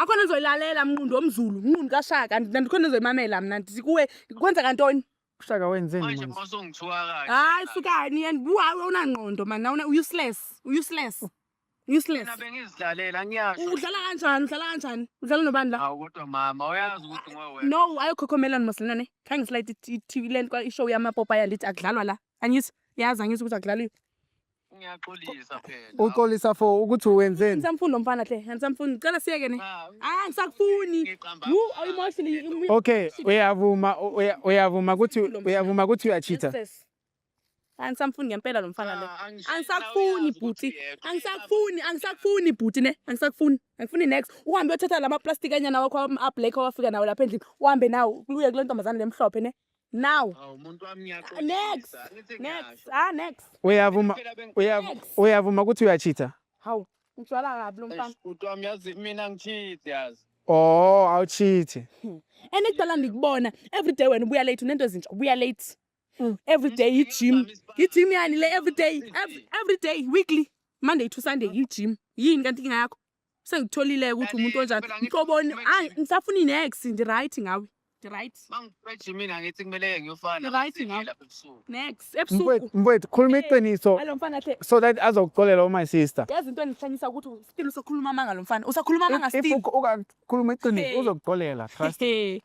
khona nizoyilalela mnqundo omzulu mnqundo kaShaka nandikhona nizoyimamela mna ndithi kuwe kwenza kantoni uShaka wenzeni manje manje masongithiwa kahle hayi sukani yena unangqondo man nawuna useless mina bengizilalela ngiyasho udlala kanjani udlala nobani la hawu kodwa mama uyazi ukuthi ngowena no ayokhokhomelana masilane khange slide i-TV lento ishow yamapopaya ndithi akudlalwa la angithi yazi angithi ukuthi akudlaliwe ngiyaxolisa phela uxolisa for ukuthi wenzeni ngisamfundo mfana hle ngisamfundo ngicela siyeke ne ngisakufuni emotionally okay uyavuma ukuthi uyachitha angisamfuni ngempela lo mfana lo angisakufuni bhuti angisakufuni bhuti ne angifuni next uhambe uyothatha lama plastic anyana wakho ama-black owafika nawo lapha endlini uhambe nawo uye kule ntombazane lemhlophe ne now umuntu wami next uyavuma ukuthi uyachitha hawu ngijwala kabi lo mfana umuntu wami yazi mina ngichithi yazi awuchithi enekudala ndikubona everyday wena ubuya late unento ezintsha ubuya late everyday i-gym yani le everyday weekly Monday to Sunday i-gym yini kanti inkinga yakho sengitholile ukuthi umuntu onjani mhloboni ngisafuna i-next ndi-right ngawe ndi-right mangiphethe mina ngithi kumele ngiyofana Right ngawe. lapha ebusuku next ebusuku mfowethu khuluma iqiniso alo mfana hle so that azokuxolela my sister yazi into endihlanyisa ukuthi still usakhuluma amanga lo mfana usakhuluma amanga if still ukakhuluma iqiniso uzokuxolela trust Hehe.